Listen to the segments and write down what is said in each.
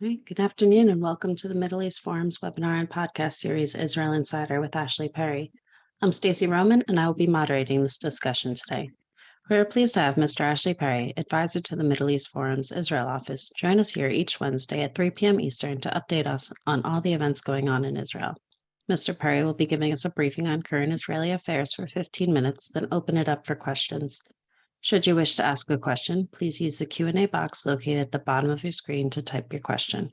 Hi, good afternoon, and welcome to the Middle East Forum's webinar and podcast series, Israel Insider with Ashley Perry. I'm Stacey Roman, and I will be moderating this discussion today. We are pleased to have Mr. Ashley Perry, advisor to the Middle East Forum's Israel office, join us here each Wednesday at 3 p.m. Eastern to update us on all the events going on in Israel. Mr. Perry will be giving us a briefing on current Israeli affairs for 15 minutes, then open it up for questions. Should you wish to ask a question, please use the Q&A box located at the bottom of your screen to type your question.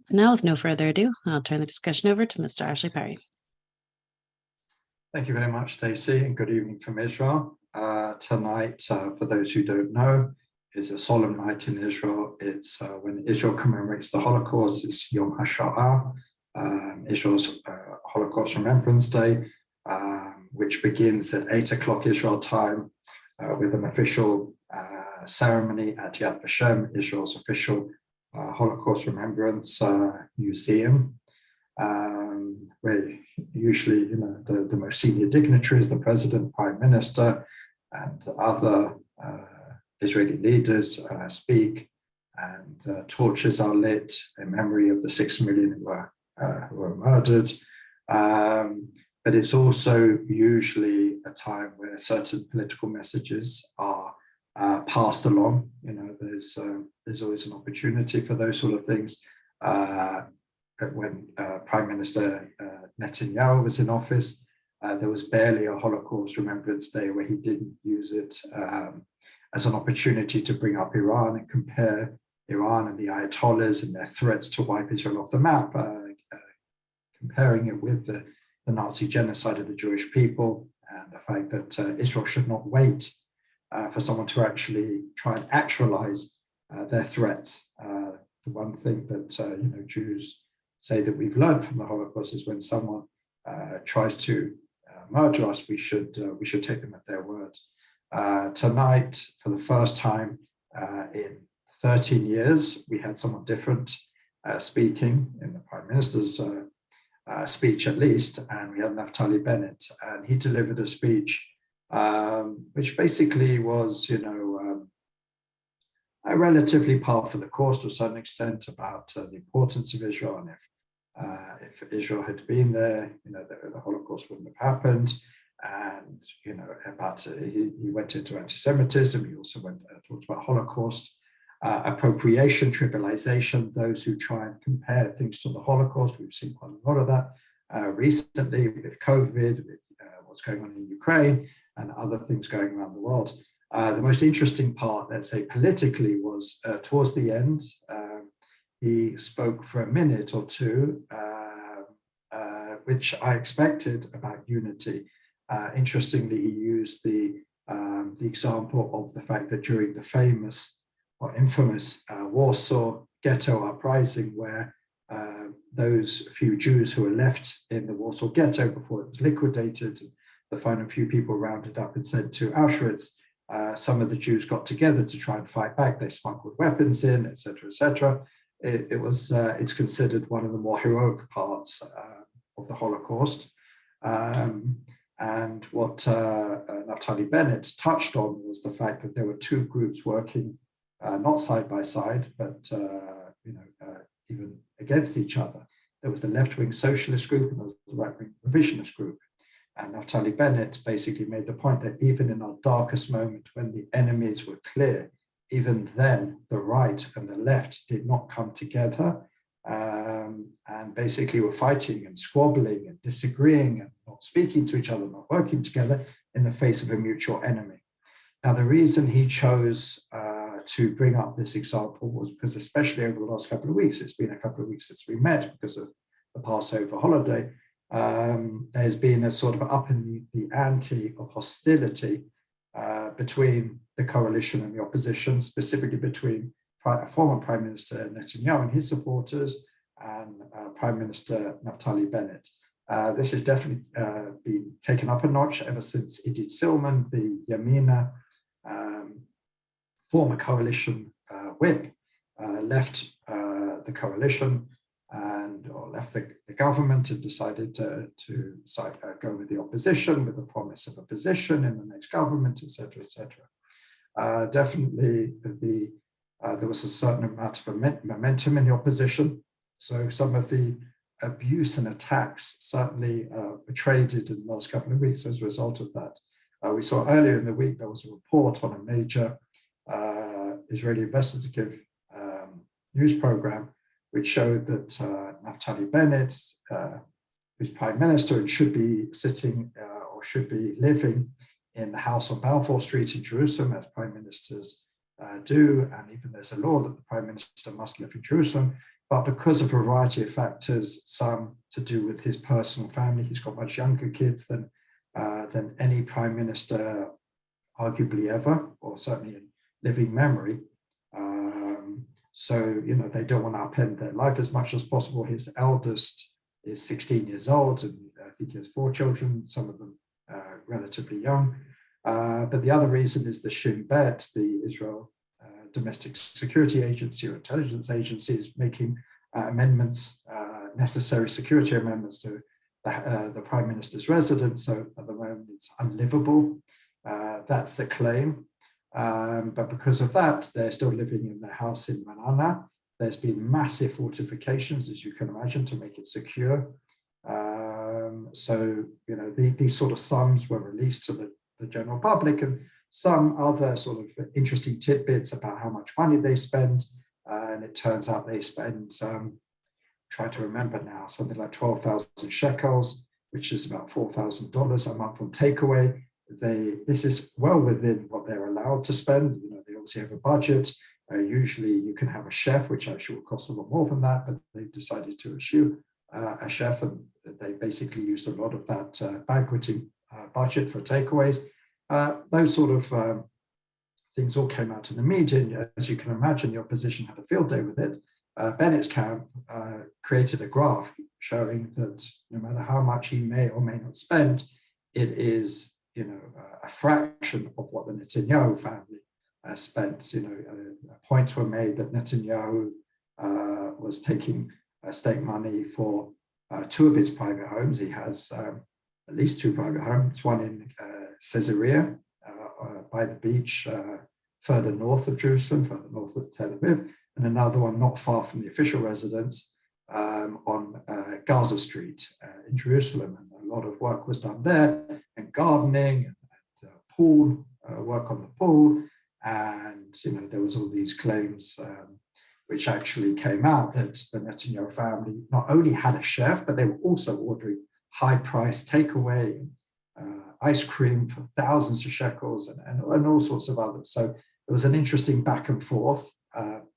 Now, with no further ado, I'll turn the discussion over to Mr. Ashley Perry. Thank you very much, Stacey, and good evening from Israel. Tonight, for those who don't know, is a solemn night in Israel. It's when Israel commemorates the Holocaust. It's Yom HaShoah, Israel's Holocaust Remembrance Day, which begins at 8 o'clock Israel time with an official ceremony at Yad Vashem, Israel's official Holocaust Remembrance Museum, where usually, the most senior dignitaries, the president, prime minister, and other Israeli leaders speak, and torches are lit in memory of the 6 million who were murdered. But it's also usually a time where certain political messages are passed along. There's always an opportunity for those sort of things. When Prime Minister Netanyahu was in office, there was barely a Holocaust Remembrance Day where he didn't use it as an opportunity to bring up Iran and compare Iran and the Ayatollahs and their threats to wipe Israel off the map, comparing it with the Nazi genocide of the Jewish people, and the fact that Israel should not wait for someone to actually try and actualize their threats. The one thing that Jews say that we've learned from the Holocaust is when someone tries to murder us, we should take them at their word. Tonight, for the first time in 13 years, we had someone different speaking in the Prime Minister's speech, at least, and we had Naftali Bennett, and he delivered a speech which basically was, relatively par for the course to a certain extent about the importance of Israel, and if Israel had been there, the Holocaust wouldn't have happened. And he went into anti-Semitism. He also talked about Holocaust appropriation, trivialization, those who try and compare things to the Holocaust. We've seen quite a lot of that recently with COVID, with what's going on in Ukraine and other things going around the world. The most interesting part, let's say politically, was towards the end. He spoke for a minute or two, which I expected, about unity. Interestingly, he used the example of the fact that during the famous or infamous Warsaw Ghetto uprising, where those few Jews who were left in the Warsaw Ghetto before it was liquidated, the final few people rounded up and sent to Auschwitz, some of the Jews got together to try and fight back. They smuggled weapons in, etc., etc. It's considered one of the more heroic parts of the Holocaust. And what Naftali Bennett touched on was the fact that there were two groups working not side by side, but even against each other. There was the left-wing socialist group and there was the right-wing revisionist group. And Naftali Bennett basically made the point that even in our darkest moment, when the enemies were clear, even then the right and the left did not come together, and basically were fighting and squabbling and disagreeing and not speaking to each other, not working together in the face of a mutual enemy. Now, the reason he chose to bring up this example was because, especially over the last couple of weeks, it's been a couple of weeks since we met because of the Passover holiday, there's been a sort of up in the ante of hostility between the coalition and the opposition, specifically between former Prime Minister Netanyahu and his supporters and Prime Minister Naftali Bennett. This has definitely been taken up a notch ever since Idit Silman, the Yamina former coalition whip, left the coalition or left the government and decided to go with the opposition with the promise of a position in the next government, etc., etc. Definitely the There was a certain amount of momentum in the opposition. So some of the abuse and attacks certainly were traded in the last couple of weeks as a result of that. We saw earlier in the week there was a report on a major Israeli investigative news program which showed that Naftali Bennett, who's prime minister and should be sitting or should be living in the house on Balfour Street in Jerusalem, as prime ministers do, and even there's a law that the prime minister must live in Jerusalem. But because of a variety of factors, some to do with his personal family, he's got much younger kids than any prime minister, arguably ever, or certainly in living memory. So, they don't want to upend their life as much as possible. His eldest is 16 years old, and I think he has 4 children, some of them relatively young. But the other reason is the Shin Bet, the Israel Domestic Security Agency or intelligence agency, is making amendments, necessary security amendments to the Prime Minister's residence. So at the moment it's unlivable. That's the claim. But because of that, they're still living in their house in Manana. There's been massive fortifications, as you can imagine, to make it secure. So, these sort of sums were released to the general public, and some other sort of interesting tidbits about how much money they spend. And it turns out they spend, try to remember now, something like 12,000 shekels, which is about $4,000 a month on takeaway. This is well within what they're allowed to spend. They obviously have a budget. Usually you can have a chef, which actually will cost a lot more than that, but they've decided to eschew a chef, and they basically used a lot of that banqueting budget for takeaways. Those sort of things all came out in the media, and as you can imagine, the opposition had a field day with it. Bennett's camp created a graph showing that no matter how much he may or may not spend, it is a fraction of what the Netanyahu family spent. Points were made that Netanyahu was taking state money for 2 of his private homes. He has at least 2 private homes, one in Caesarea by the beach, further north of Jerusalem, further north of Tel Aviv, and another one not far from the official residence on Gaza Street in Jerusalem. And a lot of work was done there, and gardening and pool, work on the pool. And, there was all these claims which actually came out that the Netanyahu family not only had a chef, but they were also ordering high-priced takeaway, ice cream for thousands of shekels, and all sorts of others. So there was an interesting back and forth,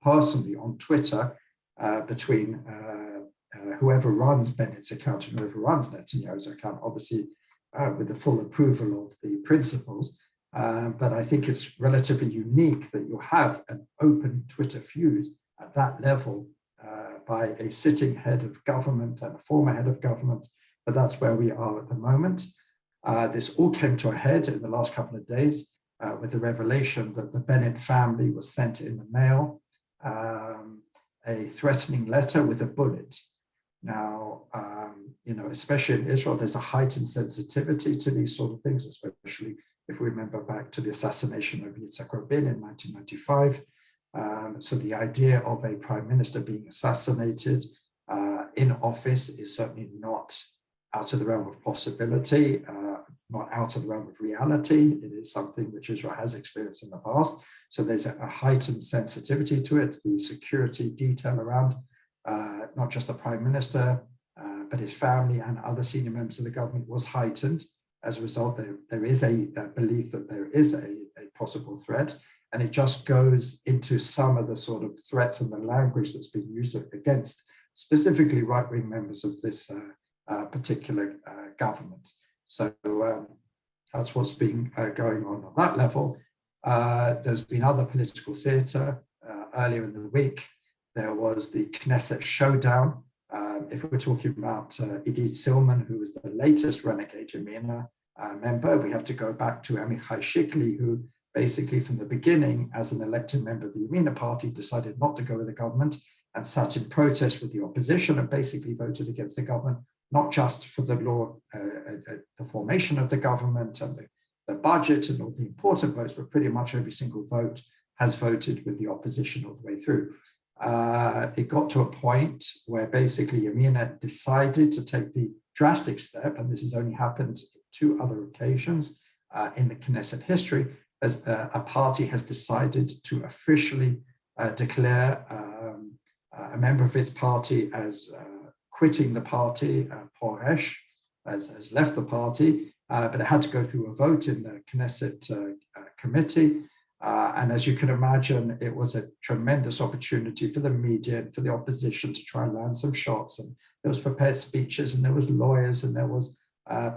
personally on Twitter, between whoever runs Bennett's account and whoever runs Netanyahu's account, obviously with the full approval of the principals. But I think it's relatively unique that you have an open Twitter feud at that level by a sitting head of government and a former head of government. But that's where we are at the moment. This all came to a head in the last couple of days with the revelation that the Bennett family was sent in the mail a threatening letter with a bullet. Now, especially in Israel, there's a heightened sensitivity to these sort of things, especially if we remember back to the assassination of Yitzhak Rabin in 1995. So the idea of a prime minister being assassinated in office is certainly not out of the realm of possibility, not out of the realm of reality. It is something which Israel has experienced in the past. So there's a heightened sensitivity to it. The security detail around not just the prime minister, but his family and other senior members of the government was heightened. As a result, there is a belief that there is a possible threat, and it just goes into some of the sort of threats and the language that's being used against specifically right-wing members of this particular government. So that's what's been going on that level. There's been other political theatre. Earlier in the week, there was the Knesset showdown. If we're talking about Idit Silman, who was the latest renegade Yamina member, we have to go back to Amichai Shikli, who basically from the beginning, as an elected member of the Yamina party, decided not to go with the government and sat in protest with the opposition and basically voted against the government, not just for the law, the formation of the government and the budget and all the important votes, but pretty much every single vote has voted with the opposition all the way through. It got to a point where basically Yamina decided to take the drastic step, and this has only happened 2 other occasions in the Knesset history, as a party has decided to officially declare a member of its party as quitting the party, Poresh, has left the party, but it had to go through a vote in the Knesset committee. And as you can imagine, it was a tremendous opportunity for the media and for the opposition to try and land some shots. And there was prepared speeches, and there was lawyers, and there was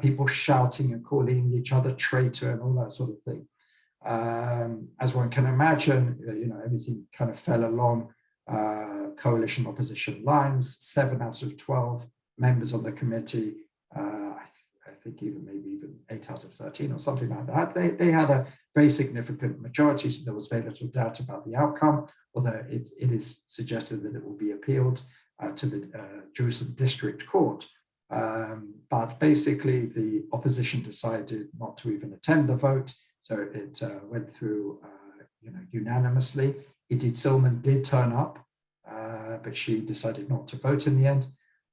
people shouting and calling each other traitor and all that sort of thing. As one can imagine, everything kind of fell along coalition opposition lines. 7 out of 12 members on the committee, I think even 8 out of 13 or something like that, they had a very significant majority, so there was very little doubt about the outcome, although it is suggested that it will be appealed to the Jerusalem District Court. But basically, the opposition decided not to even attend the vote, so it went through unanimously. Edith Silman did turn up, but she decided not to vote in the end.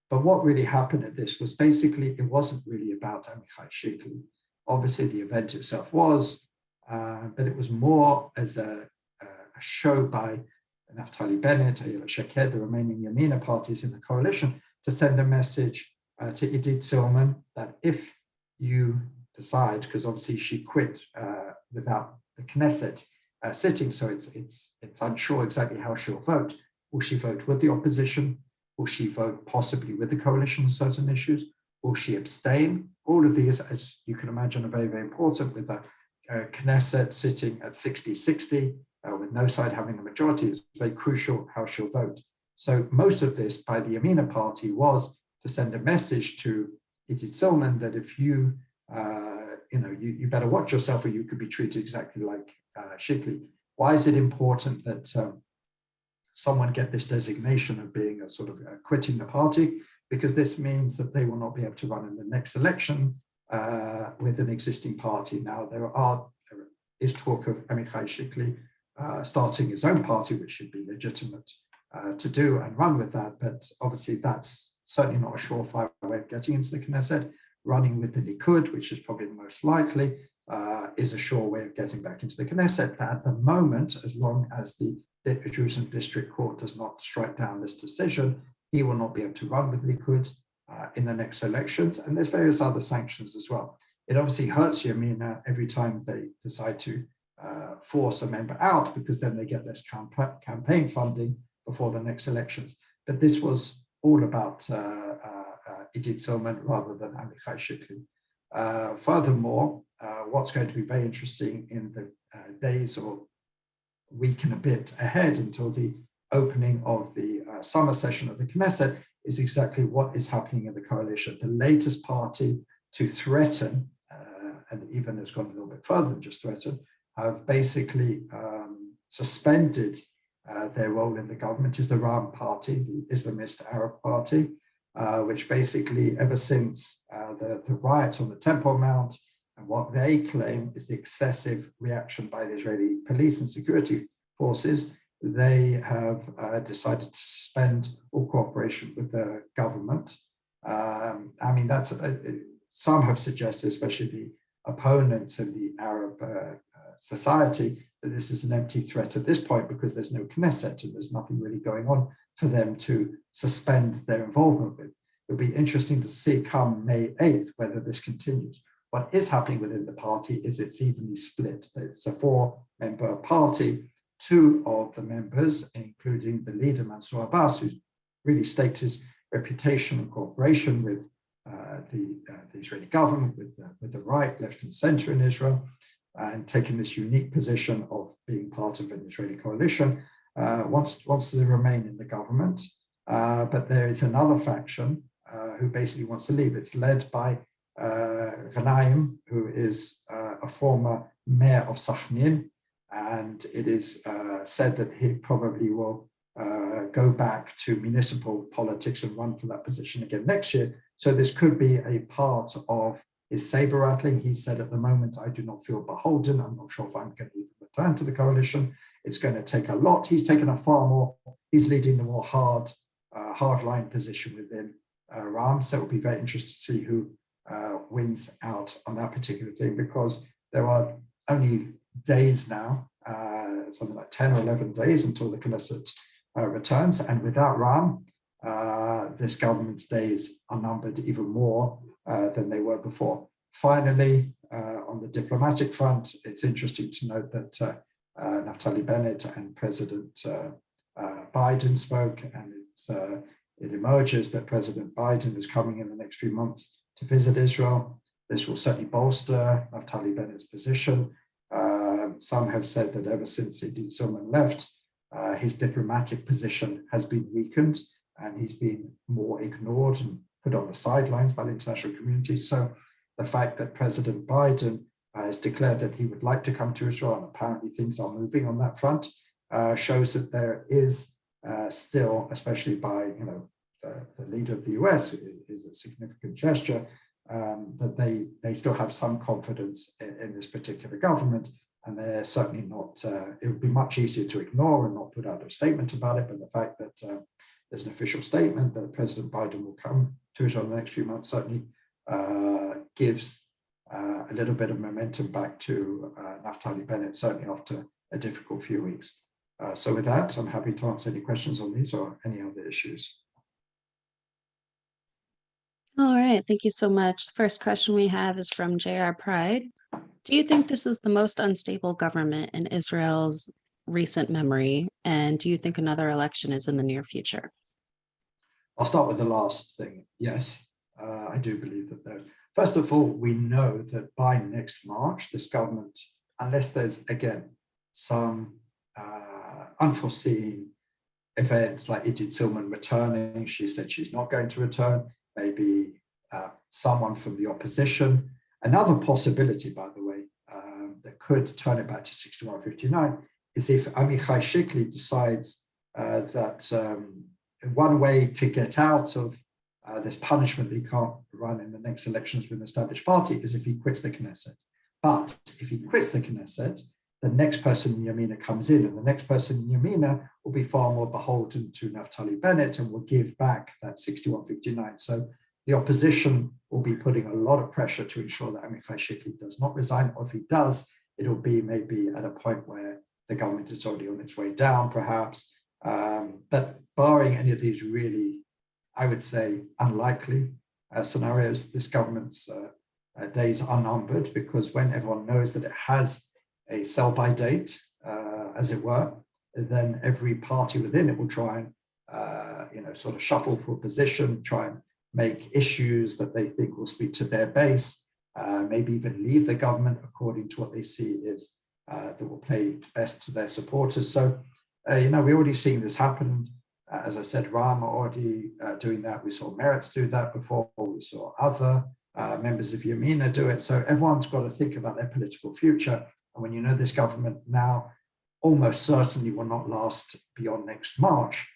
But what really happened at this was basically it wasn't really about Amichai Shikli. Obviously, the event itself was, but it was more as a show by Naftali Bennett, Ayelet Shaked, the remaining Yamina parties in the coalition, to send a message to Edith Silman that if you decide, because obviously she quit without the Knesset sitting, so it's unsure exactly how she'll vote. Will she vote with the opposition? Will she vote possibly with the coalition on certain issues? Will she abstain? All of these, as you can imagine, are very, very important, with a Knesset sitting at 60-60, with no side having a majority. It's very crucial how she'll vote. So most of this by the Yamina party was to send a message to Edith Silman that if you better watch yourself, or you could be treated exactly like Shikli. Why is it important that someone get this designation of being a sort of quitting the party? Because this means that they will not be able to run in the next election with an existing party. Now, there is talk of Amichai Shikli starting his own party, which should be legitimate to do and run with that. But obviously, that's certainly not a surefire way of getting into the Knesset. Running with the Likud, which is probably the most likely, is a sure way of getting back into the Knesset. But at the moment, as long as the Jerusalem District Court does not strike down this decision, he will not be able to run with Likud in the next elections. And there's various other sanctions as well. It obviously hurts Yamina every time they decide to force a member out, because then they get less campaign funding before the next elections. But this was all about Edith Silman rather than Amichai Shikli. Furthermore, what's going to be very interesting in the days or week and a bit ahead until the opening of the summer session of the Knesset is exactly what is happening in the coalition. The latest party to threaten, and even has gone a little bit further than just threaten, have basically suspended their role in the government, is the Ram party, the Islamist Arab party, which basically ever since the riots on the Temple Mount, and what they claim is the excessive reaction by the Israeli police and security forces, they have decided to suspend all cooperation with the government. That's some have suggested, especially the opponents in the Arab society, that this is an empty threat at this point because there's no Knesset and there's nothing really going on for them to suspend their involvement with. It'll be interesting to see come May 8th whether this continues. What is happening within the party is it's evenly split. It's a 4-member party. 2 of the members, including the leader Mansour Abbas, who's really staked his reputation and cooperation with the Israeli government, with the right, left, and center in Israel, and taking this unique position of being part of an Israeli coalition, wants to remain in the government. But there is another faction who basically wants to leave. It's led by Ghanaim, who is a former mayor of Sakhnin, and it is said that he probably will go back to municipal politics and run for that position again next year. So this could be a part of his saber rattling. He said, at the moment, I do not feel beholden. I'm not sure if I'm going to even return to the coalition. It's going to take a lot. He's taken a far more, he's leading the more hardline position within Ram. So it will be very interesting to see who wins out on that particular thing, because there are only days now, something like 10 or 11 days until the Knesset returns. And without Ram, this government's days are numbered even more than they were before. Finally, on the diplomatic front, it's interesting to note that Naftali Bennett and President Biden spoke, and it emerges that President Biden is coming in the next few months to visit Israel. This will certainly bolster Naftali Bennett's position. Some have said that ever since Idit Silman left, his diplomatic position has been weakened, and he's been more ignored and put on the sidelines by the international community. So the fact that President Biden has declared that he would like to come to Israel, and apparently things are moving on that front, shows that there is still, especially by the leader of the US, is a significant gesture, that they still have some confidence in this particular government. And they're certainly not, it would be much easier to ignore and not put out a statement about it. But the fact that there's an official statement that President Biden will come to Israel in the next few months certainly gives a little bit of momentum back to Naftali Bennett, certainly after a difficult few weeks. So with that, I'm happy to answer any questions on these or any other issues. All right, thank you so much. The first question we have is from J.R. Pride. Do you think this is the most unstable government in Israel's recent memory? And do you think another election is in the near future? I'll start with the last thing. Yes, I do believe that there. First of all, we know that by next March, this government, unless there's, again, some unforeseen events like Idit Silman returning, she said she's not going to return, maybe someone from the opposition. Another possibility, by the way, that could turn it back to 61-59 is if Amichai Shikli decides that one way to get out of this punishment that he can't run in the next elections with an established party is if he quits the Knesset. But if he quits the Knesset, the next person in Yamina comes in, and the next person in Yamina will be far more beholden to Naftali Bennett and will give back that 61-59. So the opposition will be putting a lot of pressure to ensure that Amichai Shikli does not resign, or if he does, it'll be maybe at a point where the government is already on its way down, perhaps. But barring any of these really, I would say, unlikely scenarios, this government's days are numbered, because when everyone knows that it has a sell-by date, as it were, then every party within it will try and sort of shuffle for position, try and make issues that they think will speak to their base, maybe even leave the government according to what they see is that will play best to their supporters. So, we're already seeing this happen. As I said, Ram are already doing that. We saw Meretz do that before. We saw other members of Yamina do it. So everyone's got to think about their political future. And when you know this government now almost certainly will not last beyond next March,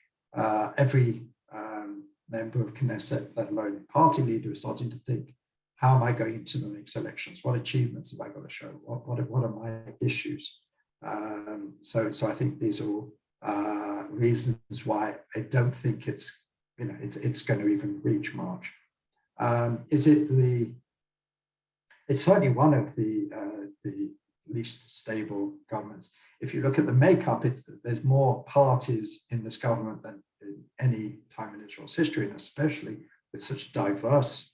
every member of Knesset, let alone party leader, is starting to think, how am I going into the next elections? What achievements have I got to show? What are my issues? So I think these are all reasons why I don't think it's going to even reach March. It's certainly one of the least stable governments. If you look at the makeup, there's more parties in this government than in any time in Israel's history, and especially with such diverse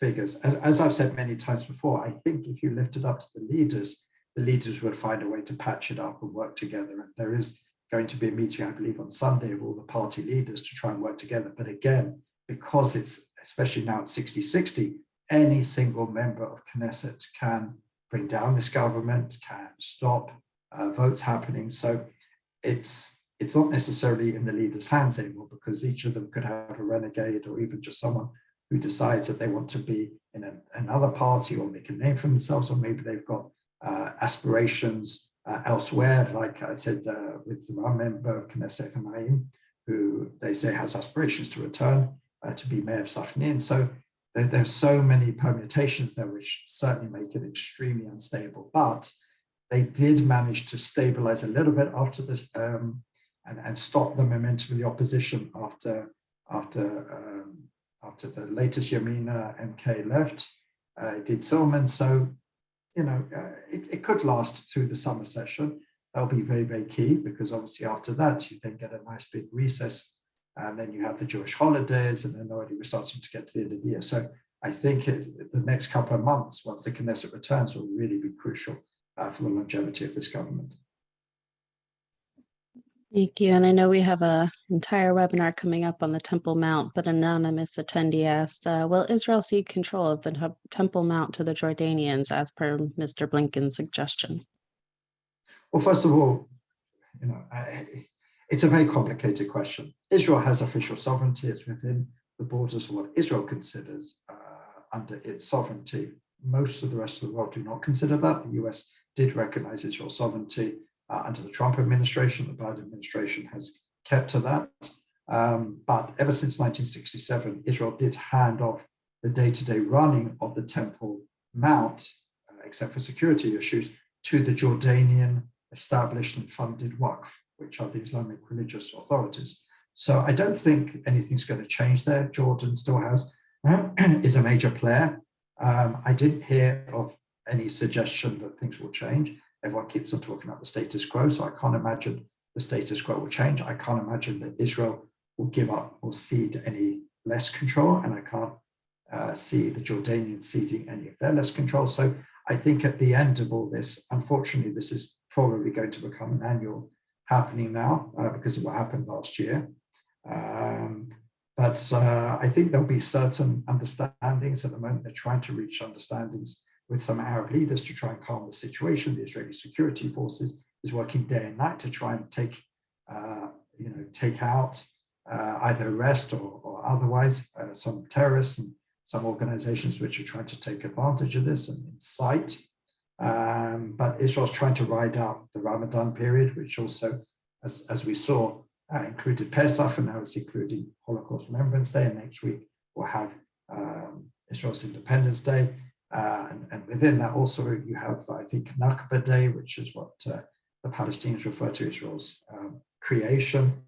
figures. As I've said many times before, I think if you lift it up to the leaders would find a way to patch it up and work together. And there is going to be a meeting, I believe, on Sunday of all the party leaders to try and work together. But again, because it's, especially now at 60-60, any single member of Knesset can bring down this government, can stop votes happening. So it's not necessarily in the leaders' hands anymore, because each of them could have a renegade or even just someone who decides that they want to be in another party or make a name for themselves, or maybe they've got aspirations elsewhere, like I said, with one member of Knesset Hamayim, who they say has aspirations to return to be mayor of Sachnin. So there's so many permutations there, which certainly make it extremely unstable. But They did manage to stabilize a little bit after this and stop the momentum of the opposition after the latest Yamina MK left. It did Silman. So, it could last through the summer session. That'll be very, very key, because obviously after that, you then get a nice big recess, and then you have the Jewish holidays, and then already we're starting to get to the end of the year. So I think the next couple of months, once the Knesset returns, will really be crucial for the longevity of this government. Thank you. And I know we have an entire webinar coming up on the Temple Mount, but an anonymous attendee asked, will Israel cede control of the Temple Mount to the Jordanians as per Mr. Blinken's suggestion? Well, first of all, it's a very complicated question. Israel has official sovereignty. It's within the borders of what Israel considers under its sovereignty. Most of the rest of the world do not consider that. The US did recognize Israel's sovereignty under the Trump administration. The Biden administration has kept to that. But ever since 1967, Israel did hand off the day-to-day running of the Temple Mount, except for security issues, to the Jordanian established and funded Waqf, which are the Islamic religious authorities. So I don't think anything's going to change there. Jordan still is a major player. I didn't hear of any suggestion that things will change. Everyone keeps on talking about the status quo, so I can't imagine the status quo will change. I can't imagine that Israel will give up or cede any less control, and I can't see the Jordanians ceding any of their less control. So I think at the end of all this, unfortunately, this is probably going to become an annual happening now because of what happened last year. But I think there'll be certain understandings. At the moment, they're trying to reach understandings with some Arab leaders to try and calm the situation. The Israeli security forces is working day and night to try and take out, either arrest or otherwise, some terrorists and some organizations which are trying to take advantage of this and incite. But Israel's trying to ride out the Ramadan period, which also, as we saw, included Pesach, and now it's including Holocaust Remembrance Day. And next week we'll have Israel's Independence Day. And within that also you have, I think, Nakba Day, which is what the Palestinians refer to Israel's creation.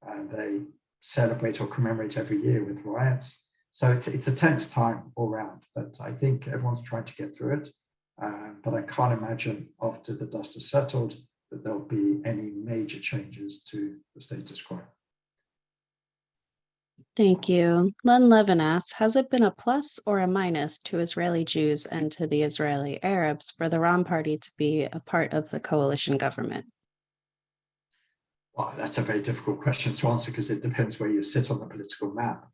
And they celebrate or commemorate every year with riots. So it's a tense time all around, but I think everyone's trying to get through it. But I can't imagine after the dust has settled that there'll be any major changes to the status quo. Thank you. Len Levin asks, has it been a plus or a minus to Israeli Jews and to the Israeli Arabs for the Ram Party to be a part of the coalition government? Well, that's a very difficult question to answer because it depends where you sit on the political map.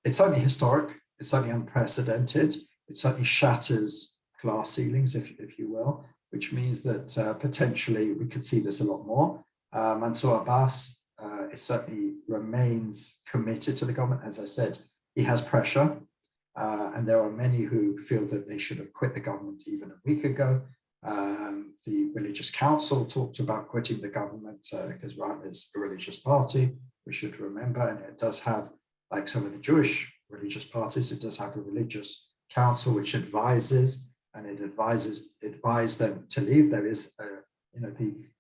It's certainly historic. It's certainly unprecedented. It certainly shatters glass ceilings, if you will, which means that potentially we could see this a lot more. Mansour Abbas, it certainly remains committed to the government. As I said, he has pressure, and there are many who feel that they should have quit the government even a week ago. The religious council talked about quitting the government because Ram is a religious party, we should remember, and it does have, like some of the Jewish religious parties, it does have a religious council which advises, and it advised them to leave. There is,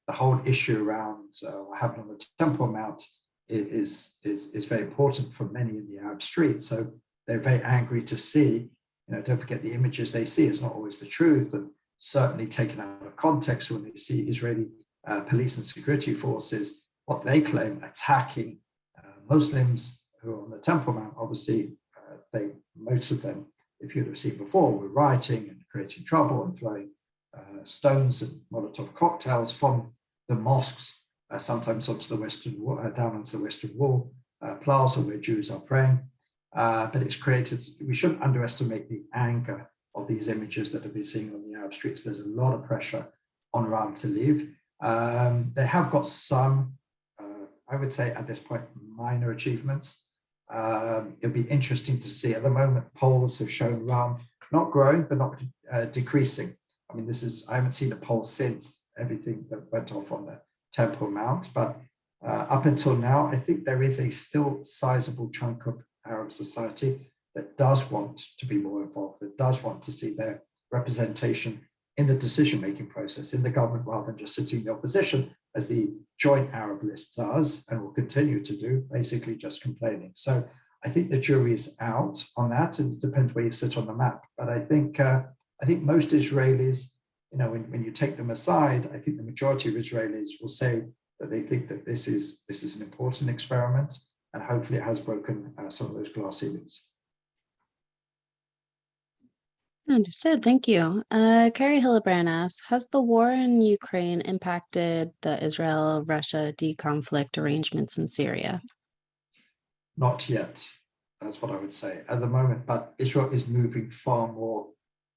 the whole issue around what happened on the Temple Mount is very important for many in the Arab street. So they're very angry to see, don't forget the images they see is not always the truth, and certainly taken out of context when they see Israeli police and security forces, what they claim attacking Muslims who are on the Temple Mount. Obviously, most of them, if you'd have seen before, were rioting and creating trouble and throwing stones and Molotov cocktails from the mosques, sometimes onto the western wall, down onto the western wall plaza where Jews are praying. But it's created, we shouldn't underestimate the anger of these images that have been seen on the Arab streets. There's a lot of pressure on Ram to leave. They have got some, I would say at this point, minor achievements. It'll be interesting to see. At the moment, polls have shown Ram not growing, but not decreasing. I mean, I haven't seen a poll since everything that went off on the Temple Mount, but up until now, I think there is a still sizable chunk of Arab society that does want to be more involved, that does want to see their representation in the decision-making process in the government, rather than just sitting in the opposition, as the joint Arab list does and will continue to do, basically just complaining. So I think the jury is out on that, and it depends where you sit on the map. But I think most Israelis, when you take them aside, I think the majority of Israelis will say that they think that this is an important experiment, and hopefully it has broken some of those glass ceilings. Understood. Thank you. Carrie Hillebrand asks, has the war in Ukraine impacted the Israel-Russia de-conflict arrangements in Syria? Not yet. That's what I would say at the moment. But Israel is moving far more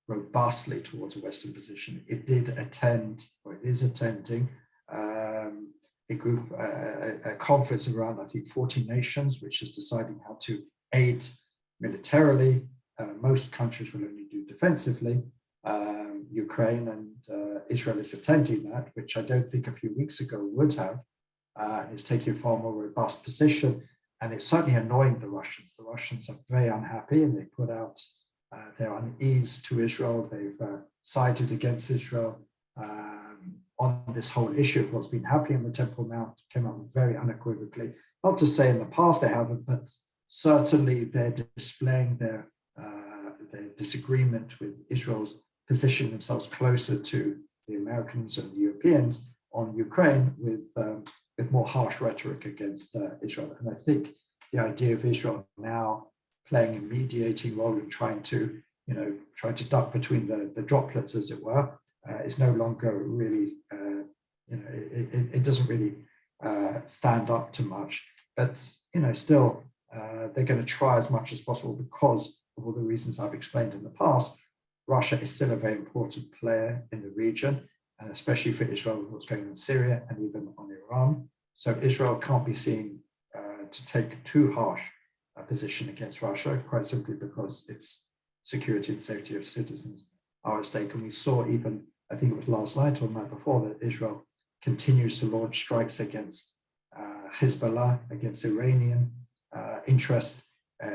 robustly towards a Western position. It did attend, or it is attending, a conference around, I think, 40 nations, which is deciding how to aid militarily. Most countries will only do defensively. Ukraine and Israel is attending that, which I don't think a few weeks ago would have. It's taking a far more robust position, and it's certainly annoying the Russians. The Russians are very unhappy, and they put out their unease to Israel. They've sided against Israel on this whole issue of what's been happening on the Temple Mount. Came out very unequivocally. Not to say in the past they haven't, but certainly they're displaying their disagreement with Israel's positioning themselves closer to the Americans and the Europeans on Ukraine with more harsh rhetoric against Israel. And I think the idea of Israel now playing a mediating role and trying to duck between the droplets, as it were, is no longer really, it doesn't really stand up to much. But still, they're going to try as much as possible because of all the reasons I've explained in the past. Russia is still a very important player in the region, and especially for Israel, with what's going on in Syria and even on Iran. So Israel can't be seen to take too harsh a position against Russia, quite simply because its security and safety of citizens are at stake. And we saw even, I think it was last night or the night before, that Israel continues to launch strikes against Hezbollah, against Iranian interests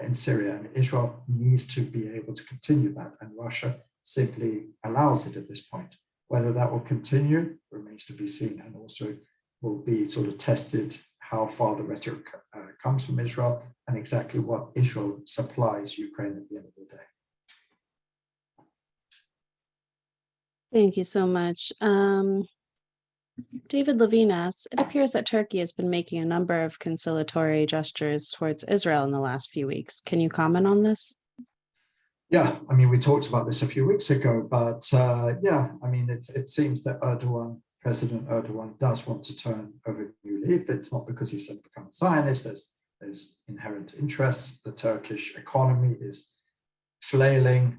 in Syria, and Israel needs to be able to continue that, and Russia simply allows it at this point. Whether that will continue remains to be seen, and also will be sort of tested how far the rhetoric comes from Israel and exactly what Israel supplies Ukraine at the end of the day. Thank you so much. David Levine asks, it appears that Turkey has been making a number of conciliatory gestures towards Israel in the last few weeks. Can you comment on this? Yeah, I mean, we talked about this a few weeks ago, but it seems that President Erdogan does want to turn over a new leaf. It's not because he's become a Zionist. There's inherent interests. The Turkish economy is flailing.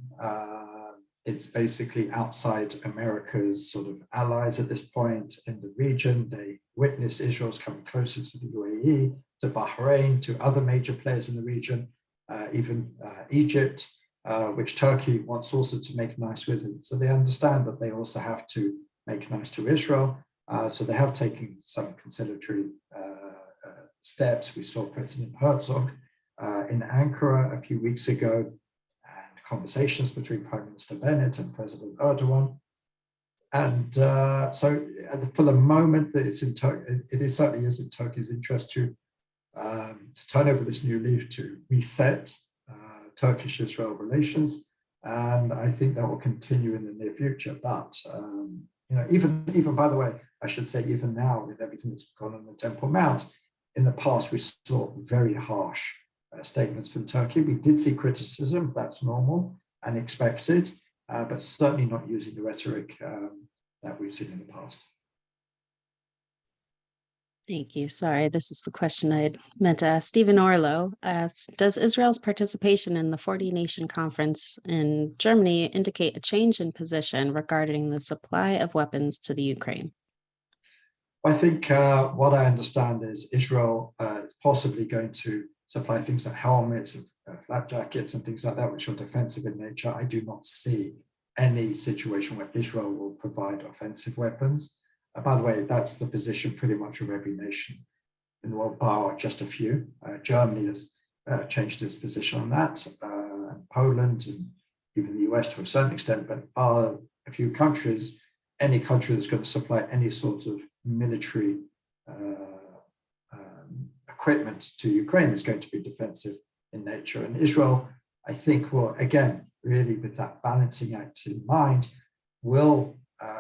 It's basically outside America's sort of allies at this point in the region. They witness Israel's coming closer to the UAE, to Bahrain, to other major players in the region, even Egypt, which Turkey wants also to make nice with it. So they understand that they also have to make nice to Israel. So they have taken some conciliatory steps. We saw President Herzog in Ankara a few weeks ago, conversations between Prime Minister Bennett and President Erdogan. And so for the moment, it certainly is in Turkey's interest to turn over this new leaf, to reset Turkish-Israel relations. And I think that will continue in the near future. But, even by the way, I should say, even now with everything that's gone on the Temple Mount, in the past, we saw very harsh statements from Turkey. We did see criticism, that's normal and expected, but certainly not using the rhetoric that we've seen in the past. Thank you. Sorry, this is the question I meant to ask. Stephen Orlow asks, does Israel's participation in the 40-nation conference in Germany indicate a change in position regarding the supply of weapons to the Ukraine? I think what I understand is Israel is possibly going to supply things like helmets, flak jackets, and things like that, which are defensive in nature. I do not see any situation where Israel will provide offensive weapons. By the way, that's the position pretty much of every nation in the world, bar just a few. Germany has changed its position on that, Poland, and even the US to a certain extent, but bar a few countries, any country that's going to supply any sort of military equipment to Ukraine is going to be defensive in nature. And Israel, I think, will, again, really with that balancing act in mind, will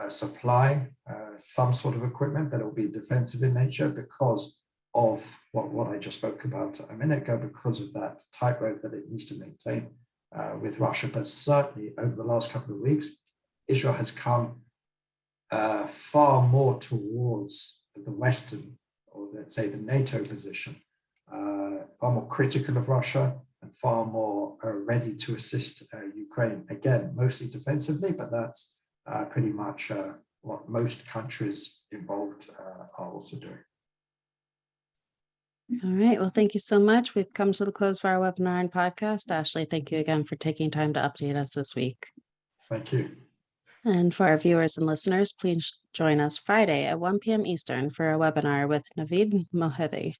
supply some sort of equipment, but it will be defensive in nature because of what I just spoke about a minute ago, because of that tightrope that it needs to maintain with Russia. But certainly over the last couple of weeks, Israel has come far more towards the Western, or let's say the NATO position, far more critical of Russia and far more ready to assist Ukraine. Again, mostly defensively, but that's pretty much what most countries involved are also doing. All right. Well, thank you so much. We've come to the close of our webinar and podcast. Ashley, thank you again for taking time to update us this week. Thank you. And for our viewers and listeners, please join us Friday at 1 p.m. Eastern for a webinar with Navid Mohebi.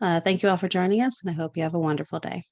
Thank you all for joining us, and I hope you have a wonderful day.